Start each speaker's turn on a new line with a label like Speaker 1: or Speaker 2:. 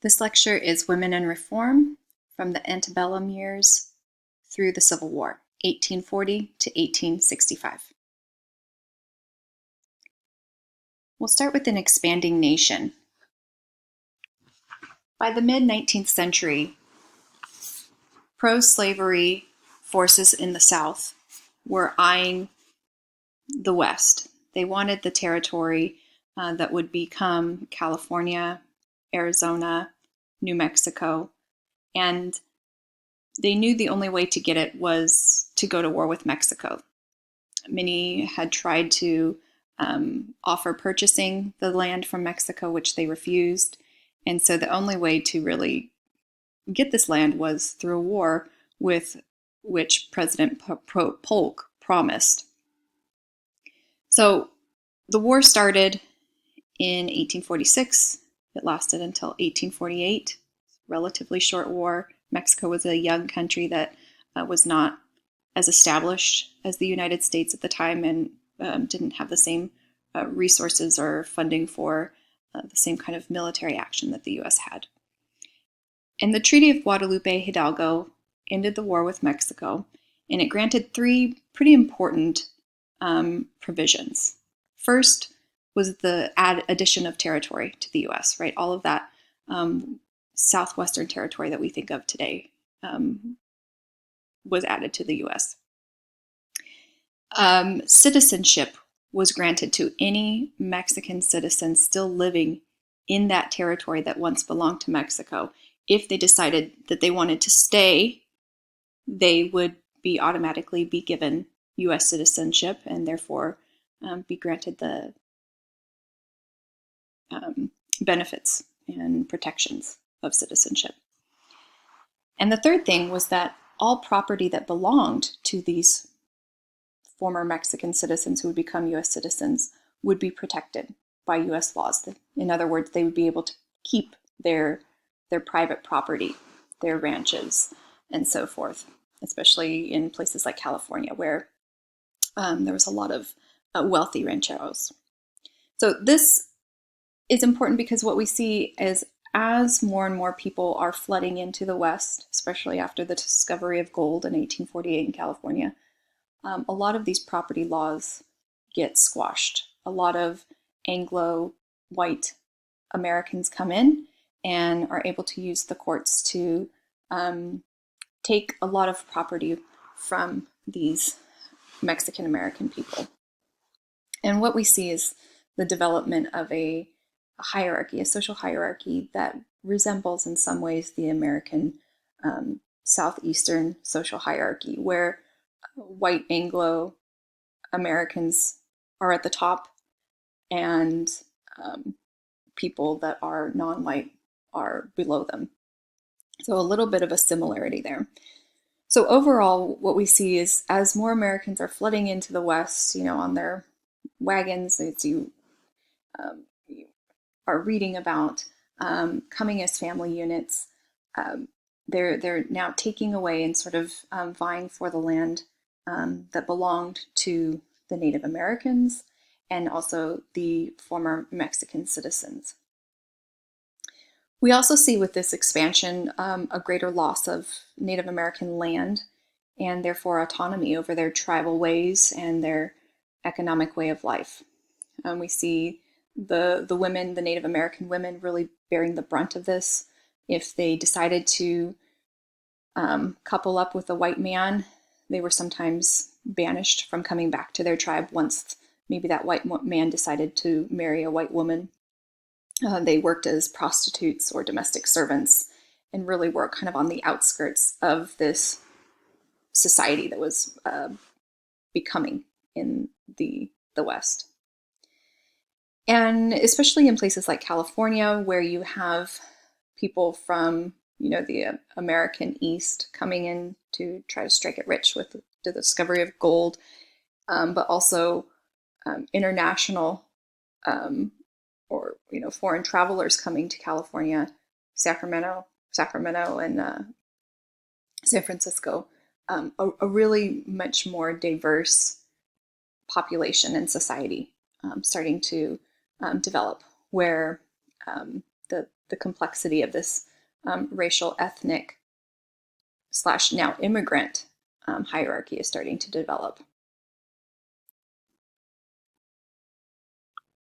Speaker 1: This lecture is Women and Reform from the Antebellum years through the Civil War, 1840 to 1865. We'll start with an expanding nation. By the mid-19th century, pro-slavery forces in the South were eyeing the West. They wanted the territory that would become California, Arizona, New Mexico, and they knew the only way to get it was to go to war with Mexico. Many had tried to offer purchasing the land from Mexico, which they refused. And so the only way to really get this land was through a war with which President Polk promised. So the war started in 1846. It lasted until 1848. Relatively short war. Mexico was a young country that was not as established as the United States at the time and didn't have the same resources or funding for the same kind of military action that the U.S. had. And the Treaty of Guadalupe Hidalgo ended the war with Mexico, and it granted three pretty important provisions. First was the addition of territory to the U.S., right? All of that southwestern territory that we think of today was added to the U.S. Citizenship was granted to any Mexican citizen still living in that territory that once belonged to Mexico. If they decided that they wanted to stay, they would automatically be given U.S. citizenship and therefore be granted the benefits and protections of citizenship. And the third thing was that all property that belonged to these former Mexican citizens who would become U.S. citizens would be protected by U.S. laws. In other words, they would be able to keep their private property, their ranches, and so forth, especially in places like California, where there was a lot of wealthy rancheros. So this is important because what we see is as more and more people are flooding into the West, especially after the discovery of gold in 1848 in California, a lot of these property laws get squashed. A lot of Anglo-white Americans come in and are able to use the courts to take a lot of property from these Mexican American people. And what we see is the development of a hierarchy, a social hierarchy that resembles in some ways the American Southeastern social hierarchy, where white Anglo Americans are at the top and people that are non-white are below them. So a little bit of a similarity there. So overall, what we see is as more Americans are flooding into the West, on their wagons, as you are reading about, coming as family units, they're now taking away and sort of vying for the land that belonged to the Native Americans and also the former Mexican citizens. We also see with this expansion a greater loss of Native American land and therefore autonomy over their tribal ways and their economic way of life. We see the women, the Native American women, really bearing the brunt of this. If they decided to couple up with a white man, they were sometimes banished from coming back to their tribe once maybe that white man decided to marry a white woman. They worked as prostitutes or domestic servants and really were kind of on the outskirts of this society that was becoming in the West. And especially in places like California, where you have people from the American East coming in to try to strike it rich with the discovery of gold, but also international or foreign travelers coming to California, Sacramento, and San Francisco, a really much more diverse population and society starting to develop, where the complexity of this racial, ethnic / now immigrant hierarchy is starting to develop.